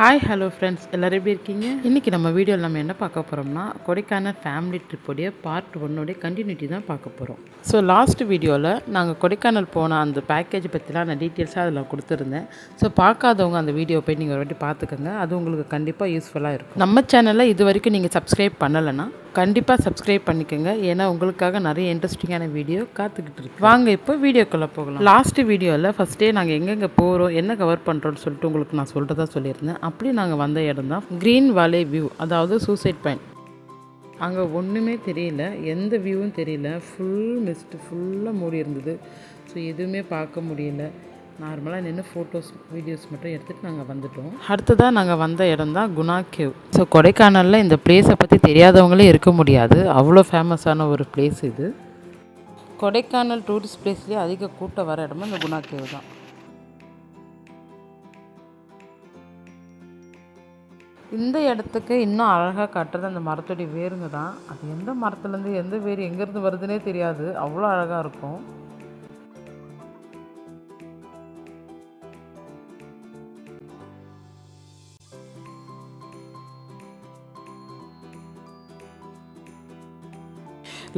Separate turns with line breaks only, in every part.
Hi hello friends, எல்லோரும் எப்படி இருக்கீங்க? இன்றைக்கி நம்ம வீடியோவில் நம்ம என்ன பார்க்க போகிறோம்னா, கொடைக்கானல் ஃபேமிலி ட்ரிப்போடைய பார்ட் 1 கண்டினியூட்டி தான் பார்க்க போகிறோம். ஸோ லாஸ்ட் வீடியோவில் நாங்கள் கொடைக்கானல் போன அந்த பேக்கேஜ் பற்றிலாம் நான் டீட்டெயில்ஸாக அதில் கொடுத்துருந்தேன். ஸோ பார்க்காதவங்க அந்த வீடியோ போய் நீங்கள் ஒரு வாட்டி பார்த்துக்கோங்க. அது உங்களுக்கு கண்டிப்பாக யூஸ்ஃபுல்லாக இருக்கும். நம்ம சேனலில் இது வரைக்கும் நீங்கள் சப்ஸ்கிரைப் பண்ணலைன்னா கண்டிப்பாக சப்ஸ்கிரைப் பண்ணிக்கோங்க. ஏன்னா உங்களுக்காக நிறைய இன்ட்ரெஸ்டிங்கான வீடியோ காத்துக்கிட்டு இருக்கு. வாங்க இப்போ வீடியோக்குள்ளே போகலாம். லாஸ்ட் வீடியோவில் ஃபஸ்ட்டே நாங்கள் எங்கெங்கே போகிறோம், என்ன கவர் பண்ணுறோன்னு சொல்லிட்டு உங்களுக்கு நான் சொல்கிறதா சொல்லியிருந்தேன். அப்படி நாங்கள் வந்த இடம் தான் க்ரீன் வாலே வியூ, அதாவது சூசைட் பாயிண்ட். அங்கே ஒன்றுமே தெரியல, எந்த வியூவும் தெரியல, ஃபுல் மிஸ்ட்டு, ஃபுல்லாக மூடி இருந்தது. ஸோ எதுவுமே பார்க்க முடியல. நார்மலாக நின்று ஃபோட்டோஸ் வீடியோஸ் மட்டும் எடுத்துகிட்டு நாங்கள் வந்துட்டோம். அடுத்ததாக நாங்கள் வந்த இடம் தான் குணா கேவ். ஸோ கொடைக்கானலில் இந்த பிளேஸை பற்றி தெரியாதவங்களே இருக்க முடியாது, அவ்வளோ ஃபேமஸான ஒரு பிளேஸ் இது. கொடைக்கானல் டூரிஸ்ட் பிளேஸ்லேயே அதிக கூட்டம் வர இடமும் இந்த குணா கேவ் தான். இந்த இடத்துக்கு இன்னும் அழகாக காட்டுறது அந்த மரத்துடைய வேருங்க தான். அது எந்த மரத்துலேருந்து எந்த வேர் எங்கேருந்து வருதுன்னே தெரியாது, அவ்வளோ அழகாக இருக்கும்.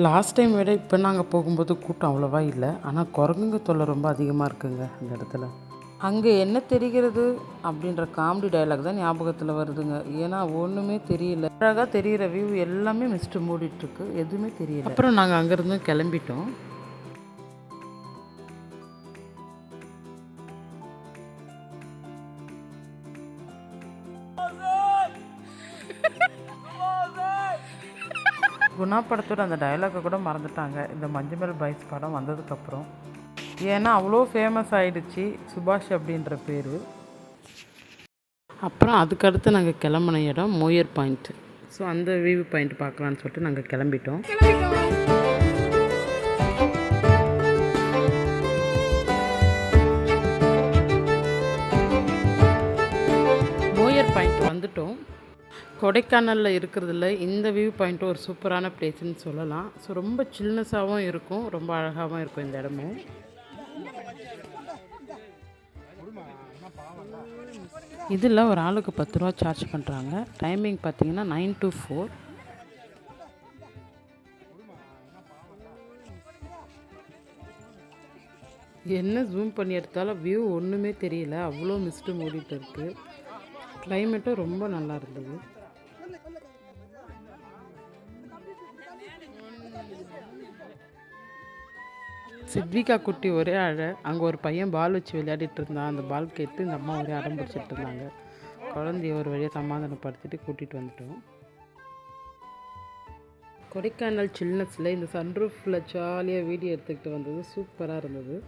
லாஸ்ட் டைம் விட இப்போ நாங்கள் போகும்போது கூட்டம் அவ்வளோவா இல்லை. ஆனால் குரங்குங்க தொல்லை ரொம்ப அதிகமாக இருக்குங்க அந்த இடத்துல. அங்கே என்ன தெரிகிறது அப்படின்ற காமெடி டைலாக் தான் ஞாபகத்தில் வருதுங்க. ஏன்னா ஒன்றுமே தெரியல, அழகாக தெரிகிற வியூ எல்லாமே மிஸ்ட்டு மூடிட்டுருக்கு, எதுவுமே தெரியல. அப்புறம் நாங்கள் அங்கேருந்து கிளம்பிட்டோம். குணா படத்தோட அந்த டைலாக்கை கூட மறந்துட்டாங்க இந்த மஞ்சுமேல் பாய்ஸ் படம் வந்ததுக்கப்புறம். ஏன்னா அவ்வளோ ஃபேமஸ் ஆகிடுச்சு சுபாஷ் அப்படின்ற பேர். அப்புறம் அதுக்கடுத்து நாங்கள் கிளம்பின இடம் மோயர் பாயிண்ட். ஸோ அந்த வியூ பாயிண்ட் பார்க்கலான்னு சொல்லிட்டு நாங்கள் கிளம்பிட்டோம். மோயர் பாயிண்ட் வந்துட்டோம். கொடைக்கானலில் இருக்கிறதுல இந்த வியூ பாயிண்ட்டும் ஒரு சூப்பரான பிளேஸ்ன்னு சொல்லலாம். ஸோ ரொம்ப சில்னஸாகவும் இருக்கும், ரொம்ப அழகாகவும் இருக்கும் இந்த இடமும். இதில் ஒரு ஆளுக்கு 10 ரூபா சார்ஜ் பண்ணுறாங்க. டைமிங் பார்த்தீங்கன்னா 9 to 4. என்ன ஜூம் பண்ணி எடுத்தாலும் வியூ ஒன்றுமே தெரியல, அவ்வளோ மிஸ்ட்டு மூடிட்டு இருக்குது. கிளைமேட்டும் ரொம்ப நல்லா இருந்தது. சித்விகா குட்டி ஒரே அங்கே ஒரு பையன் பால் வச்சு விளையாடிட்டு இருந்தான். அந்த பால் கேட்டு இந்த அம்மா ஒரே அடம் பிடிச்சிட்டு இருந்தாங்க. குழந்தைய ஒரு வழியாக சமாதானப்படுத்திட்டு கூட்டிகிட்டு வந்துட்டோம். கொடைக்கானல் சில்னஸில் இந்த சன்ரூஃபில் ஜாலியாக வீடியோ எடுத்துக்கிட்டு வந்தது சூப்பராக இருந்தது.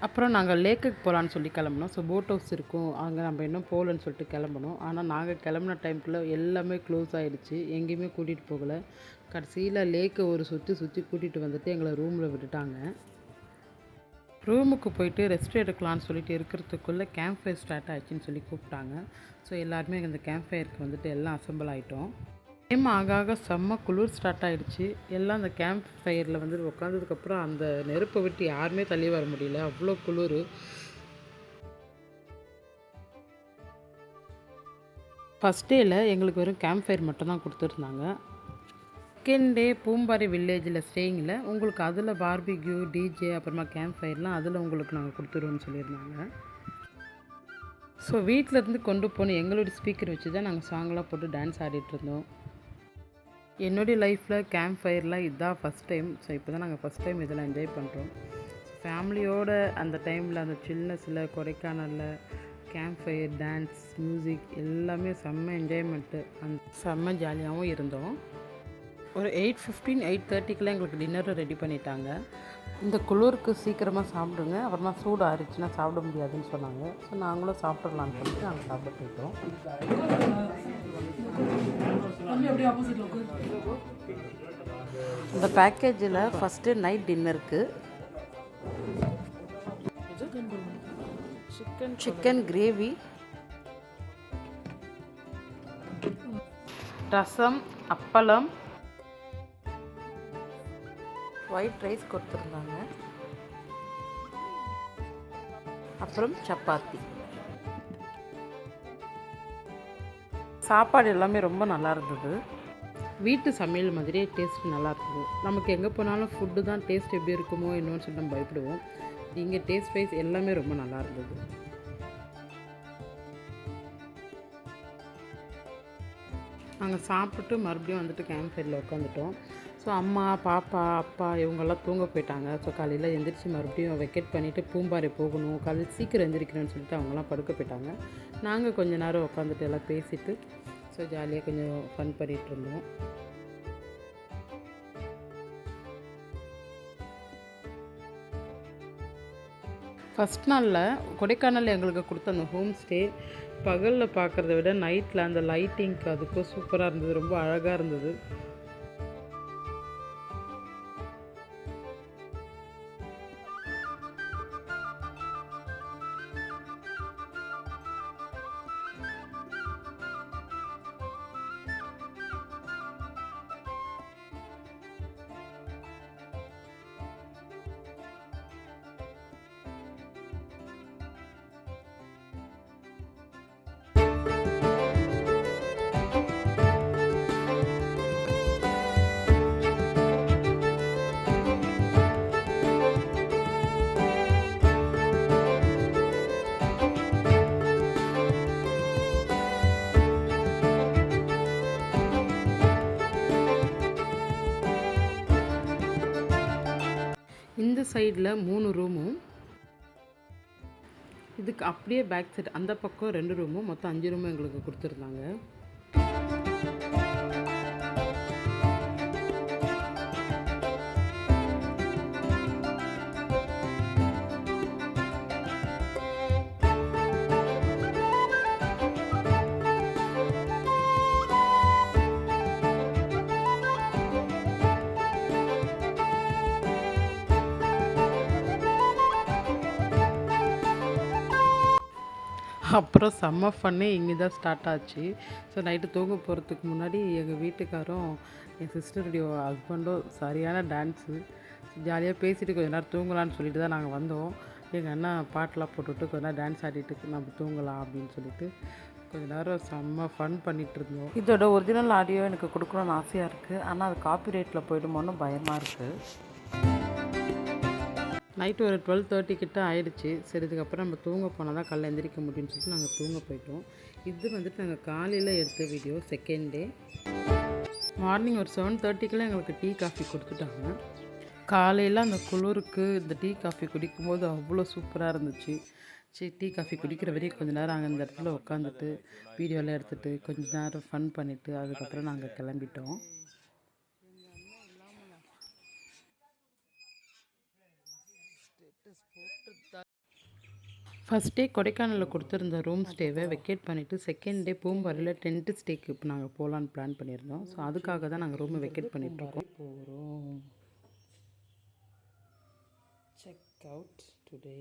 அப்புறம் நாங்கள் லேக்குக்கு போகலான்னு சொல்லி கிளம்புனோம். ஸோ போட் ஹவுஸ் இருக்கும், அங்கே நம்ம இன்னும் போகலன்னு சொல்லிட்டு கிளம்பணும். ஆனால் நாங்கள் கிளம்புன டைமுக்குள்ளே எல்லாமே க்ளோஸ் ஆகிடுச்சு, எங்கேயுமே கூட்டிகிட்டு போகலை. கடைசியில் லேக்கை ஒரு சுற்றி கூட்டிகிட்டு வந்துட்டு எங்களை ரூமில் விட்டுட்டாங்க. ரூமுக்கு போயிட்டு ரெஸ்ட் எடுக்கலான்னு சொல்லிட்டு இருக்கிறதுக்குள்ளே கேம்ப் ஃபயர் ஸ்டார்ட் ஆகிடுச்சின்னு சொல்லி கூப்பிட்டாங்க. ஸோ எல்லாருமே அந்த கேம்ப் ஃபயருக்கு வந்துட்டு எல்லாம் அசம்பிள் ஆகிட்டோம். டைம் ஆக செம்ம குளிர் ஸ்டார்ட் ஆகிடுச்சு. எல்லாம் அந்த கேம்ப் ஃபயரில் வந்துட்டு உட்காந்ததுக்கப்புறம் அந்த நெருப்பை விட்டு யாருமே தள்ளி வர முடியல, அவ்வளோ குளிர். ஃபஸ்ட் டேயில் எங்களுக்கு வெறும் கேம்ப் ஃபயர் மட்டும் தான் கொடுத்துருந்தாங்க. செகண்ட் டே பூம்பாறை வில்லேஜில் ஸ்டேயிங்கில் உங்களுக்கு அதில் பார்பிக்யூ, டிஜே, அப்புறமா கேம்ப் ஃபயர்லாம் அதில் உங்களுக்கு நாங்கள் கொடுத்துருவோன்னு சொல்லியிருந்தாங்க. ஸோ வீட்டிலேருந்து கொண்டு போன எங்களுடைய ஸ்பீக்கர் வச்சு தான் நாங்கள் சாங்கெலாம் போட்டு டான்ஸ் ஆடிட்டுருந்தோம். என்னுடைய லைஃப்பில் கேம்ப் ஃபயர்லாம் இதுதான் ஃபஸ்ட் டைம். ஸோ இப்போ தான் நாங்கள் ஃபஸ்ட் டைம் இதெல்லாம் என்ஜாய் பண்ணுறோம். ஃபேமிலியோடு அந்த டைமில் அந்த சில்னஸில் கொடைக்கானலில் கேம்ப் ஃபயர், டான்ஸ், மியூசிக் எல்லாமே செம்ம என்ஜாய்மெண்ட்டு, அந்த செம்ம ஜாலியாகவும் இருந்தோம். ஒரு 8:15 8:30க்கெலாம் எங்களுக்கு டின்னரும் ரெடி பண்ணிட்டாங்க. இந்த குளிருக்கு சீக்கிரமாக சாப்பிடுங்க, அப்புறமா சூடு ஆறிச்சுன்னா சாப்பிட முடியாதுன்னு சொன்னாங்க. ஸோ நாங்களும் சாப்பிட்றலான்னு சொல்லிட்டு நாங்கள் சாப்பிட போயிட்டோம். இந்த பேக்கேஜில் ஃபஸ்ட்டு நைட் டின்னருக்கு சிக்கன் கிரேவி, ரசம், அப்பளம், ஒயிட் ரைஸ் கொடுத்துருந்தாங்க. அப்புறம் சப்பாத்தி. சாப்பாடு எல்லாமே ரொம்ப நல்லா இருந்தது. வீட்டு சமையல் மாதிரியே டேஸ்ட் நல்லா இருந்தது. நமக்கு எங்கே போனாலும் ஃபுட்டு தான் டேஸ்ட் எப்படி இருக்குமோ என்னன்னு சொல்லி நம்ம பயப்படுவோம். இங்கே டேஸ்ட் வைஸ் எல்லாமே ரொம்ப நல்லா இருந்தது. நாங்கள் சாப்பிட்டு மறுபடியும் வந்துட்டு கேம்ப் ஃபயரில் உட்காந்துட்டோம். ஸோ அம்மா, பாப்பா, அப்பா இவங்கெல்லாம் தூங்க போயிட்டாங்க. ஸோ காலையில் எந்திரிச்சு மறுபடியும் வெக்கேட் பண்ணிவிட்டு பூம்பாறை போகணும், காலையில் சீக்கிரம் எந்திரிக்கணும்னு சொல்லிட்டு அவங்களாம் படுக்க போயிட்டாங்க. நாங்கள் கொஞ்சம் நேரம் உட்காந்துட்டு எல்லாம் பேசிவிட்டு ஸோ ஜாலியாக கொஞ்சம் ஃபன் பண்ணிகிட்டு இருந்தோம். ஃபஸ்ட் நாளில் கொடைக்கானலில் எங்களுக்கு கொடுத்த அந்த ஹோம் ஸ்டே பகலில் பார்க்குறத விட நைட்டில் அந்த லைட்டிங்க்கு அதுக்கும் சூப்பராக இருந்தது. ரொம்ப அழகாக இருந்தது. இந்த சைடில் 3 ரூமும், இதுக்கு அப்படியே பேக் சைடு அந்த பக்கம் 2 ரூமும், மொத்தம் 5 ரூமும் எங்களுக்கு கொடுத்துருந்தாங்க. அப்புறம் செம்ம ஃபன்னே இங்கே தான் ஸ்டார்ட் ஆச்சு. ஸோ நைட்டு தூங்க போகிறதுக்கு முன்னாடி எங்கள் வீட்டுக்காரும் என் சிஸ்டருடைய ஹஸ்பண்டும் சரியான டான்ஸு. ஜாலியாக பேசிட்டு கொஞ்ச நேரம் தூங்கலான்னு சொல்லிட்டு தான் நாங்கள் வந்தோம். எங்கள் அண்ணா பாட்டெலாம் போட்டுவிட்டு கொஞ்ச நேரம் டான்ஸ் ஆடிட்டு நம்ம தூங்கலாம் அப்படின்னு சொல்லிட்டு கொஞ்ச நேரம் செம்ம ஃபன் பண்ணிகிட்டு இருந்தோம். இதோட ஒரிஜினல் ஆடியோ எனக்கு கொடுக்கணும்னு ஆசையாக இருக்குது. ஆனால் அது காப்பிரைட்டில் போய்டுமோன்னு பயமாக இருக்குது. நைட்டு ஒரு 12:30 கிட்ட ஆயிடுச்சு. சரி, இதுக்கப்புறம் நம்ம தூங்க போனால் தான் காலைல எந்திரிக்க முடியும்னு சொல்லிட்டு நாங்கள் தூங்க போயிட்டோம். இது வந்துட்டு நாங்கள் காலையில் எடுத்த வீடியோ. செகண்ட் டே மார்னிங் ஒரு 7:30க்கெலாம் எங்களுக்கு டீ காஃபி கொடுத்துட்டாங்க. காலையில் அந்த குளிருக்கு இந்த டீ காஃபி குடிக்கும்போது அவ்வளோ சூப்பராக இருந்துச்சு. சரி, டீ காஃபி குடிக்கிற வரைக்கும் கொஞ்சம் நேரம் அங்கே அந்த இடத்துல உட்காந்துட்டு வீடியோலாம் எடுத்துகிட்டு கொஞ்சம் நேரம் ஃபன் பண்ணிவிட்டு அதுக்கப்புறம் நாங்கள் கிளம்பிட்டோம். ஃபஸ்ட் டே கொடைக்கானலில் கொடுத்துருந்த ரூம் ஸ்டேவை வெக்கேட் பண்ணிவிட்டு செகண்ட் டே பூம்பாறையில் டென்ட் ஸ்டேக்கு இப்போ நாங்கள் போகலான்னு பிளான் பண்ணியிருந்தோம். ஸோ அதுக்காக தான் நாங்கள் ரூமை வெக்கேட் பண்ணிகிட்ருக்கோம். போகிறோம். Check out today.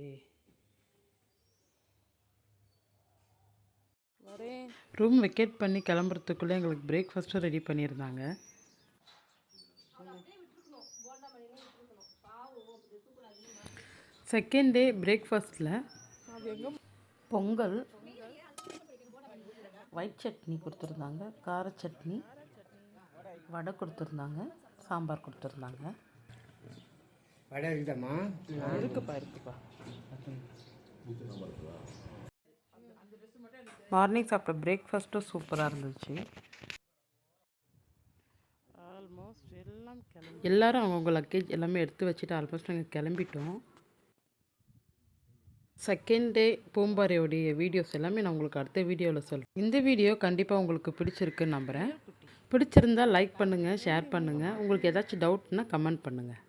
Room vacate பண்ணி கிளம்புறதுக்குள்ளே எங்களுக்கு பிரேக்ஃபாஸ்ட்டும் ரெடி பண்ணியிருந்தாங்க. செகண்ட் டே பிரேக்ஃபாஸ்ட்டில் பொங்கல், ஒயிட் சட்னி கொடுத்துருந்தாங்க, கார சட்னி, வடை கொடுத்துருந்தாங்க, சாம்பார் கொடுத்துருந்தாங்க. வடை இருக்குதாம்மா? இருக்குப்பா. மார்னிங் சாப்பிட்ட பிரேக்ஃபாஸ்ட்டும் சூப்பராக இருந்துச்சு. ஆல்மோஸ்ட் எல்லோரும் அவங்கவுங்க லக்கேஜ் எல்லாமே எடுத்து வச்சுட்டு ஆல்மோஸ்ட் நாங்கள் கிளம்பிட்டோம். செகண்ட் டே பூம்பாறையோடைய வீடியோஸ் எல்லாமே நான் உங்களுக்கு அடுத்த வீடியோவில் சொல்கிறேன். இந்த வீடியோ கண்டிப்பாக உங்களுக்கு பிடிச்சிருக்குன்னு நம்புகிறேன். பிடிச்சிருந்தால் லைக் பண்ணுங்கள், ஷேர் பண்ணுங்கள். உங்களுக்கு ஏதாச்சும் டவுட்னா கமெண்ட் பண்ணுங்கள்.